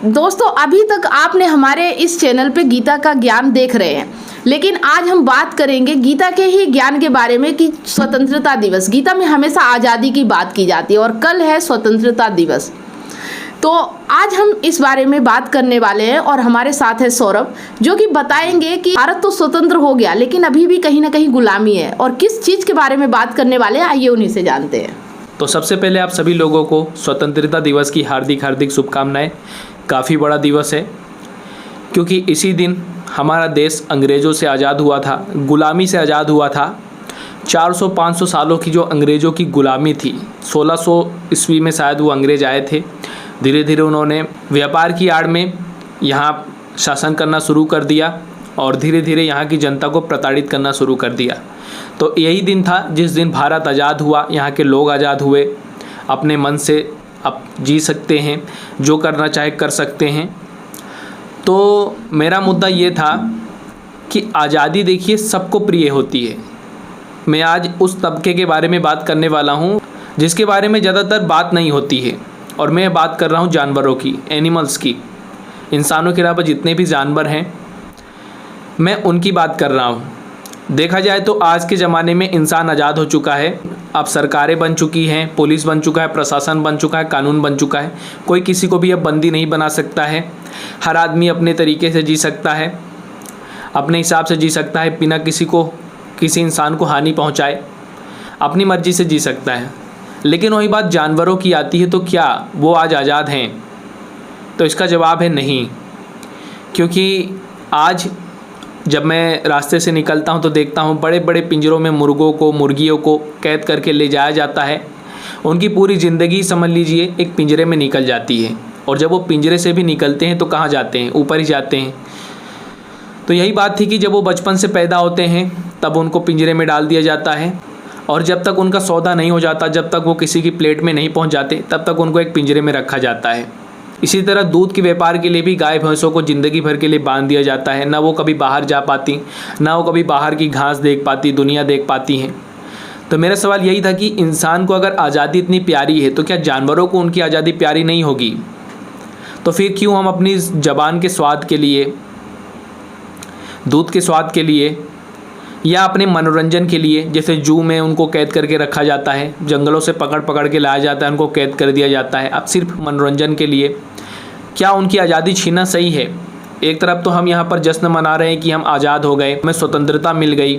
दोस्तों, अभी तक आपने हमारे इस चैनल पे गीता का ज्ञान देख रहे हैं, लेकिन आज हम बात करेंगे गीता के ही ज्ञान के बारे में कि स्वतंत्रता दिवस। गीता में हमेशा आज़ादी की बात की जाती है और कल है स्वतंत्रता दिवस। तो आज हम इस बारे में बात करने वाले हैं और हमारे साथ है सौरभ, जो कि बताएंगे कि भारत तो स्वतंत्र हो गया लेकिन अभी भी कहीं ना कहीं गुलामी है, और किस चीज़ के बारे में बात करने वाले हैं, आइए उन्हीं से जानते हैं। तो सबसे पहले आप सभी लोगों को स्वतंत्रता दिवस की हार्दिक हार्दिक शुभकामनाएं। काफ़ी बड़ा दिवस है क्योंकि इसी दिन हमारा देश अंग्रेज़ों से आज़ाद हुआ था, गुलामी से आज़ाद हुआ था। 400-500 सालों की जो अंग्रेज़ों की गुलामी थी, 1600 ईस्वी में शायद वो अंग्रेज़ आए थे। धीरे धीरे उन्होंने व्यापार की आड़ में यहाँ शासन करना शुरू कर दिया और धीरे धीरे यहाँ की जनता को प्रताड़ित करना शुरू कर दिया। तो यही दिन था जिस दिन भारत आज़ाद हुआ, यहाँ के लोग आज़ाद हुए, अपने मन से अब जी सकते हैं, जो करना चाहे कर सकते हैं। तो मेरा मुद्दा ये था कि आज़ादी देखिए सबको प्रिय होती है। मैं आज उस तबके के बारे में बात करने वाला हूँ जिसके बारे में ज़्यादातर बात नहीं होती है, और मैं बात कर रहा हूँ जानवरों की, एनिमल्स की। इंसानों के अलावा जितने भी जानवर हैं मैं उनकी बात कर रहा हूँ। देखा जाए तो आज के ज़माने में इंसान आज़ाद हो चुका है। अब सरकारें बन चुकी हैं, पुलिस बन चुका है, प्रशासन बन चुका है, कानून बन चुका है। कोई किसी को भी अब बंदी नहीं बना सकता है। हर आदमी अपने तरीके से जी सकता है, अपने हिसाब से जी सकता है, बिना किसी इंसान को हानि पहुंचाए अपनी मर्ज़ी से जी सकता है। लेकिन वही बात जानवरों की आती है, तो क्या वो आज आज़ाद हैं? तो इसका जवाब है नहीं। क्योंकि आज जब मैं रास्ते से निकलता हूं तो देखता हूं बड़े बड़े पिंजरों में मुर्गियों को कैद करके ले जाया जाता है। उनकी पूरी ज़िंदगी समझ लीजिए एक पिंजरे में निकल जाती है, और जब वो पिंजरे से भी निकलते हैं तो कहाँ जाते हैं? ऊपर ही जाते हैं। तो यही बात थी कि जब वो बचपन से पैदा होते हैं तब उनको पिंजरे में डाल दिया जाता है, और जब तक उनका सौदा नहीं हो जाता, जब तक वो किसी की प्लेट में नहीं पहुँच जाते, तब तक उनको एक पिंजरे में रखा जाता है। इसी तरह दूध के व्यापार के लिए भी गाय भैंसों को ज़िंदगी भर के लिए बांध दिया जाता है। ना वो कभी बाहर जा पाती, ना वो कभी बाहर की घास देख पाती, दुनिया देख पाती हैं। तो मेरा सवाल यही था कि इंसान को अगर आज़ादी इतनी प्यारी है तो क्या जानवरों को उनकी आज़ादी प्यारी नहीं होगी? तो फिर क्यों हम अपनी ज़बान के स्वाद के लिए, दूध के स्वाद के लिए, या अपने मनोरंजन के लिए, जैसे जू में उनको कैद करके रखा जाता है, जंगलों से पकड़ पकड़ के लाया जाता है, उनको कैद कर दिया जाता है, अब सिर्फ मनोरंजन के लिए, क्या उनकी आज़ादी छीनना सही है? एक तरफ तो हम यहाँ पर जश्न मना रहे हैं कि हम आज़ाद हो गए, हमें स्वतंत्रता मिल गई।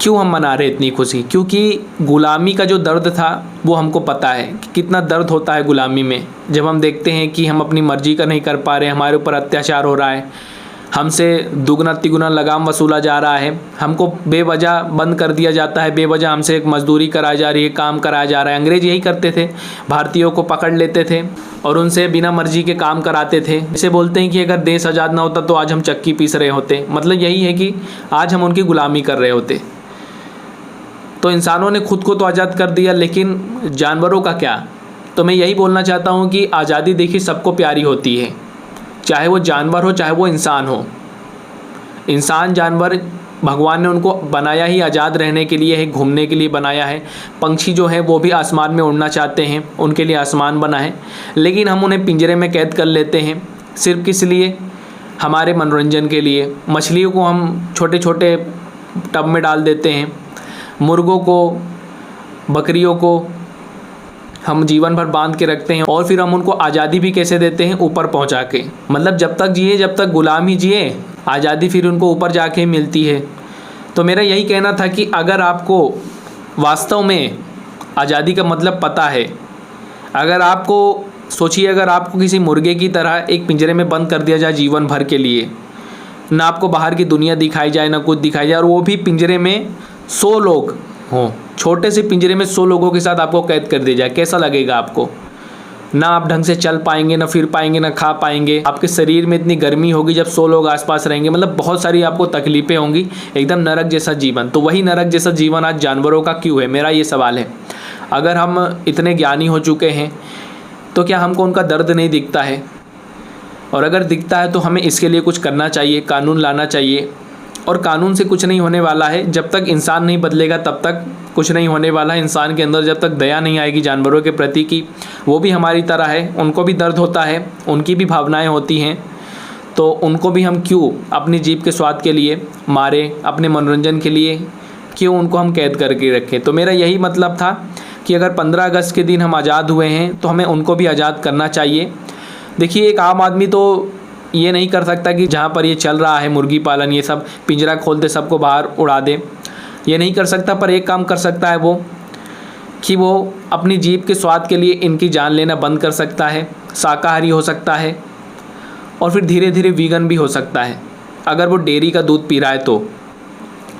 क्यों हम मना रहे इतनी खुशी? क्योंकि गुलामी का जो दर्द था वो हमको पता है कि कितना दर्द होता है गुलामी में। जब हम देखते हैं कि हम अपनी मर्जी का नहीं कर पा रहे, हमारे ऊपर अत्याचार हो रहा है, हमसे दुगना तिगुना लगाम वसूला जा रहा है, हमको बेवजह बंद कर दिया जाता है, बेवजह हमसे एक मजदूरी कराई जा रही है, काम कराया जा रहा है। अंग्रेज यही करते थे, भारतीयों को पकड़ लेते थे और उनसे बिना मर्जी के काम कराते थे। इसे बोलते हैं कि अगर देश आज़ाद ना होता तो आज हम चक्की पीस रहे होते। मतलब यही है कि आज हम उनकी गुलामी कर रहे होते। तो इंसानों ने खुद को तो आज़ाद कर दिया, लेकिन जानवरों का क्या? तो मैं यही बोलना चाहता हूँ कि आज़ादी देखिए सबको प्यारी होती है, चाहे वो जानवर हो चाहे वो इंसान हो। इंसान जानवर भगवान ने उनको बनाया ही आज़ाद रहने के लिए है, घूमने के लिए बनाया है। पंछी जो है वो भी आसमान में उड़ना चाहते हैं, उनके लिए आसमान बना है, लेकिन हम उन्हें पिंजरे में कैद कर लेते हैं। सिर्फ किस लिए? हमारे मनोरंजन के लिए। मछलियों को हम छोटे छोटे टब में डाल देते हैं, मुर्गों को, बकरियों को हम जीवन भर बांध के रखते हैं, और फिर हम उनको आज़ादी भी कैसे देते हैं? ऊपर पहुंचा के। मतलब जब तक जिए, जब तक गुलाम ही जिए, आज़ादी फिर उनको ऊपर जाके मिलती है। तो मेरा यही कहना था कि अगर आपको वास्तव में आज़ादी का मतलब पता है, अगर आपको सोचिए, अगर आपको किसी मुर्गे की तरह एक पिंजरे में बंद कर दिया जाए जीवन भर के लिए, ना आपको बाहर की दुनिया दिखाई जाए, ना कुछ दिखाई जाए, और वो भी पिंजरे में 100 लोग हों, छोटे से पिंजरे में 100 लोगों के साथ आपको कैद कर दिया जाए, कैसा लगेगा आपको? ना आप ढंग से चल पाएंगे, ना फिर पाएंगे, ना खा पाएंगे। आपके शरीर में इतनी गर्मी होगी जब 100 लोग आसपास रहेंगे, मतलब बहुत सारी आपको तकलीफ़ें होंगी, एकदम नरक जैसा जीवन। तो वही नरक जैसा जीवन आज जानवरों का क्यों है? मेरा ये सवाल है। अगर हम इतने ज्ञानी हो चुके हैं तो क्या हमको उनका दर्द नहीं दिखता है? और अगर दिखता है तो हमें इसके लिए कुछ करना चाहिए, कानून लाना चाहिए, और कानून से कुछ नहीं होने वाला है। जब तक इंसान नहीं बदलेगा तब तक कुछ नहीं होने वाला है। इंसान के अंदर जब तक दया नहीं आएगी जानवरों के प्रति की वो भी हमारी तरह है, उनको भी दर्द होता है, उनकी भी भावनाएं होती हैं, तो उनको भी हम क्यों अपनी जीभ के स्वाद के लिए मारे, अपने मनोरंजन के लिए क्यों उनको हम कैद करके रखें। तो मेरा यही मतलब था कि अगर 15 अगस्त के दिन हम आज़ाद हुए हैं तो हमें उनको भी आज़ाद करना चाहिए। देखिए, एक आम आदमी तो ये नहीं कर सकता कि जहाँ पर ये चल रहा है मुर्गी पालन, ये सब पिंजरा खोल दे, सबको बाहर उड़ा दे, ये नहीं कर सकता। पर एक काम कर सकता है वो कि वो अपनी जीभ के स्वाद के लिए इनकी जान लेना बंद कर सकता है, शाकाहारी हो सकता है और फिर धीरे धीरे वीगन भी हो सकता है अगर वो डेयरी का दूध पी रहा है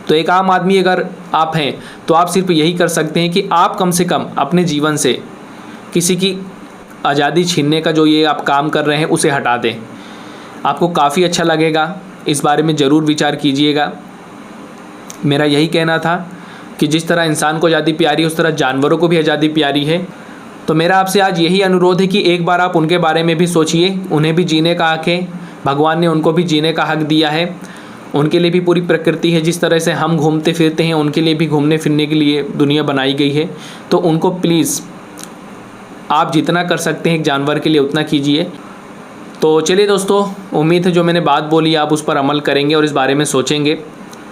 तो एक आम आदमी अगर आप हैं तो आप सिर्फ यही कर सकते हैं कि आप कम से कम अपने जीवन से किसी की आज़ादी छीनने का जो ये आप काम कर रहे हैं उसे हटा दें। आपको काफ़ी अच्छा लगेगा, इस बारे में ज़रूर विचार कीजिएगा। मेरा यही कहना था कि जिस तरह इंसान को आज़ादी प्यारी है उस तरह जानवरों को भी आज़ादी प्यारी है। तो मेरा आपसे आज यही अनुरोध है कि एक बार आप उनके बारे में भी सोचिए, उन्हें भी जीने का हक है, भगवान ने उनको भी जीने का हक दिया है, उनके लिए भी पूरी प्रकृति है। जिस तरह से हम घूमते फिरते हैं उनके लिए भी घूमने फिरने के लिए दुनिया बनाई गई है। तो उनको प्लीज़ आप जितना कर सकते हैं एक जानवर के लिए उतना कीजिए। तो चलिए दोस्तों, उम्मीद है जो मैंने बात बोली आप उस पर अमल करेंगे और इस बारे में सोचेंगे।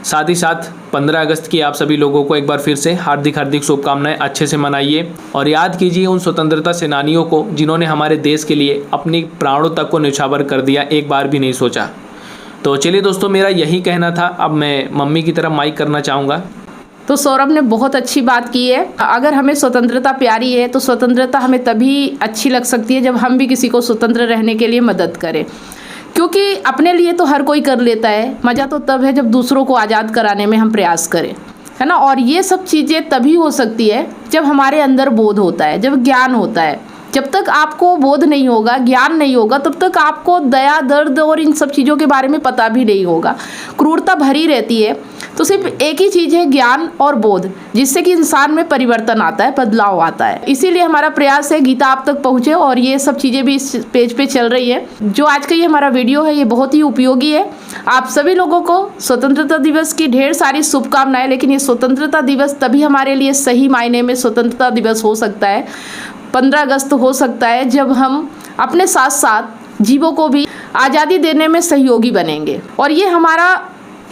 साथ ही साथ 15 अगस्त की आप सभी लोगों को एक बार फिर से हार्दिक हार्दिक शुभकामनाएं, अच्छे से मनाइए और याद कीजिए उन स्वतंत्रता सेनानियों को जिन्होंने हमारे देश के लिए अपनी प्राणों तक को न्यौछावर कर दिया, एक बार भी नहीं सोचा। तो चलिए दोस्तों, मेरा यही कहना था। अब मैं मम्मी की तरफ माइक करना चाहूँगा। तो सौरभ ने बहुत अच्छी बात की है। अगर हमें स्वतंत्रता प्यारी है तो स्वतंत्रता हमें तभी अच्छी लग सकती है जब हम भी किसी को स्वतंत्र रहने के लिए मदद करें, क्योंकि अपने लिए तो हर कोई कर लेता है, मज़ा तो तब है जब दूसरों को आज़ाद कराने में हम प्रयास करें, है ना। और ये सब चीज़ें तभी हो सकती है जब हमारे अंदर बोध होता है, जब ज्ञान होता है। जब तक आपको बोध नहीं होगा, ज्ञान नहीं होगा, तब तक आपको दया, दर्द और इन सब चीज़ों के बारे में पता भी नहीं होगा। क्रूरता भरी रहती है। तो सिर्फ एक ही चीज़ है, ज्ञान और बोध, जिससे कि इंसान में परिवर्तन आता है, बदलाव आता है। इसीलिए हमारा प्रयास है गीता आप तक पहुँचे और ये सब चीज़ें भी इस पेज पे चल रही है। जो आज का ये हमारा वीडियो है ये बहुत ही उपयोगी है। आप सभी लोगों को स्वतंत्रता दिवस की ढेर सारी शुभकामनाएं। लेकिन ये स्वतंत्रता दिवस तभी हमारे लिए सही मायने में स्वतंत्रता दिवस हो सकता है, 15 अगस्त हो सकता है, जब हम अपने साथ साथ जीवों को भी आज़ादी देने में सहयोगी बनेंगे। और ये हमारा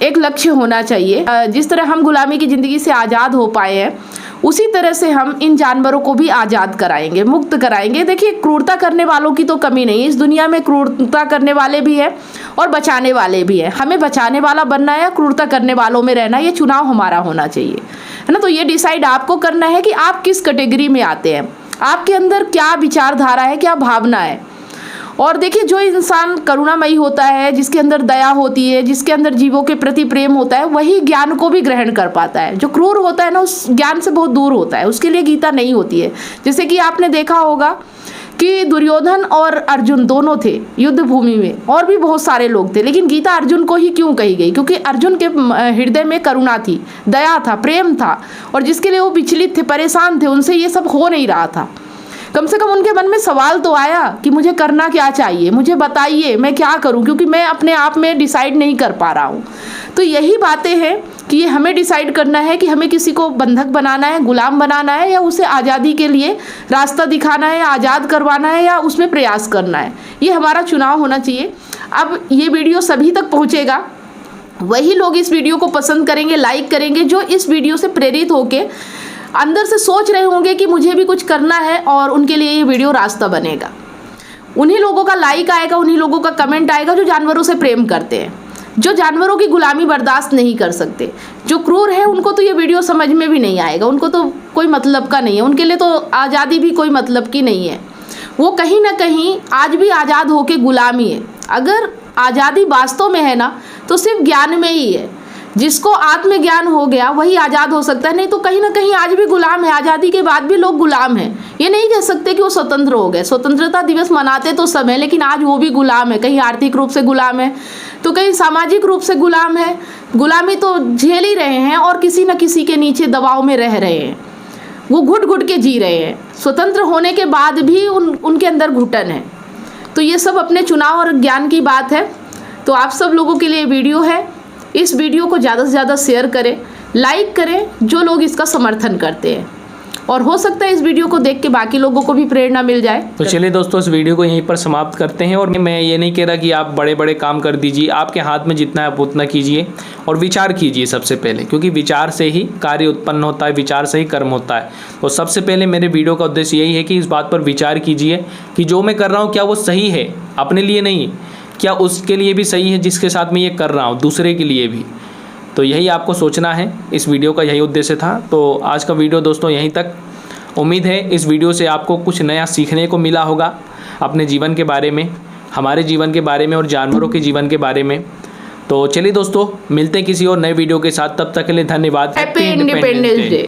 एक लक्ष्य होना चाहिए। जिस तरह हम गुलामी की ज़िंदगी से आज़ाद हो पाए हैं उसी तरह से हम इन जानवरों को भी आज़ाद कराएंगे, मुक्त कराएंगे। देखिए, क्रूरता करने वालों की तो कमी नहीं है इस दुनिया में। क्रूरता करने वाले भी हैं और बचाने वाले भी हैं। हमें बचाने वाला बनना है या क्रूरता करने वालों में रहना, ये चुनाव हमारा होना चाहिए, है ना। तो ये डिसाइड आपको करना है कि आप किस कैटेगरी में आते हैं, आपके अंदर क्या विचारधारा है, क्या भावना है। और देखिए, जो इंसान करुणामयी होता है, जिसके अंदर दया होती है, जिसके अंदर जीवों के प्रति प्रेम होता है, वही ज्ञान को भी ग्रहण कर पाता है। जो क्रूर होता है ना, उस ज्ञान से बहुत दूर होता है, उसके लिए गीता नहीं होती है। जैसे कि आपने देखा होगा कि दुर्योधन और अर्जुन दोनों थे युद्ध भूमि में, और भी बहुत सारे लोग थे, लेकिन गीता अर्जुन को ही क्यों कही गई? क्योंकि अर्जुन के हृदय में करुणा थी, दया था, प्रेम था, और जिसके लिए वो विचलित थे, परेशान थे, उनसे ये सब हो नहीं रहा था। कम से कम उनके मन में सवाल तो आया कि मुझे करना क्या चाहिए, मुझे बताइए मैं क्या करूं, क्योंकि मैं अपने आप में डिसाइड नहीं कर पा रहा हूं। तो यही बातें हैं कि ये हमें डिसाइड करना है कि हमें किसी को बंधक बनाना है, गुलाम बनाना है, या उसे आज़ादी के लिए रास्ता दिखाना है, या आज़ाद करवाना है, या उसमें प्रयास करना है। ये हमारा चुनाव होना चाहिए। अब ये वीडियो सभी तक पहुँचेगा, वही लोग इस वीडियो को पसंद करेंगे, लाइक करेंगे, जो इस वीडियो से प्रेरित होकर अंदर से सोच रहे होंगे कि मुझे भी कुछ करना है, और उनके लिए ये वीडियो रास्ता बनेगा। उन्हीं लोगों का लाइक आएगा, उन्हीं लोगों का कमेंट आएगा जो जानवरों से प्रेम करते हैं, जो जानवरों की गुलामी बर्दाश्त नहीं कर सकते। जो क्रूर है उनको तो ये वीडियो समझ में भी नहीं आएगा, उनको तो कोई मतलब का नहीं है, उनके लिए तो आज़ादी भी कोई मतलब की नहीं है। वो कहीं ना कहीं आज भी आज़ाद होकर गुलामी है। अगर आज़ादी वास्तव में है ना, तो सिर्फ ज्ञान में ही है। जिसको आत्मज्ञान हो गया वही आज़ाद हो सकता है, नहीं तो कहीं ना कहीं आज भी गुलाम है। आज़ादी के बाद भी लोग गुलाम हैं। ये नहीं कह सकते कि वो स्वतंत्र हो गए। स्वतंत्रता दिवस मनाते तो सब है, लेकिन आज वो भी गुलाम है। कहीं आर्थिक रूप से गुलाम है, तो कहीं सामाजिक रूप से गुलाम है। गुलामी तो झेल ही रहे हैं और किसी न किसी के नीचे दबाव में रह रहे हैं। वो घुट घुट के जी रहे हैं। स्वतंत्र होने के बाद भी उनके अंदर घुटन है। तो ये सब अपने चुनाव और ज्ञान की बात है। तो आप सब लोगों के लिए वीडियो है, इस वीडियो को ज़्यादा से ज़्यादा शेयर करें, लाइक करें जो लोग इसका समर्थन करते हैं, और हो सकता है इस वीडियो को देख के बाकी लोगों को भी प्रेरणा मिल जाए। तो चलिए दोस्तों, इस वीडियो को यहीं पर समाप्त करते हैं। और मैं ये नहीं कह रहा कि आप बड़े बड़े काम कर दीजिए, आपके हाथ में जितना है आप उतना कीजिए और विचार कीजिए सबसे पहले, क्योंकि विचार से ही कार्य उत्पन्न होता है, विचार से ही कर्म होता है। तो सबसे पहले मेरे वीडियो का उद्देश्य यही है कि इस बात पर विचार कीजिए कि जो मैं कर रहा हूँ क्या वो सही है, अपने लिए नहीं, क्या उसके लिए भी सही है जिसके साथ मैं ये कर रहा हूँ, दूसरे के लिए भी। तो यही आपको सोचना है, इस वीडियो का यही उद्देश्य था। तो आज का वीडियो दोस्तों यहीं तक। उम्मीद है इस वीडियो से आपको कुछ नया सीखने को मिला होगा अपने जीवन के बारे में, हमारे जीवन के बारे में और जानवरों के जीवन के बारे में। तो चलिए दोस्तों, मिलते हैं किसी और नए वीडियो के साथ। तब तक के लिए धन्यवाद। Happy independence day.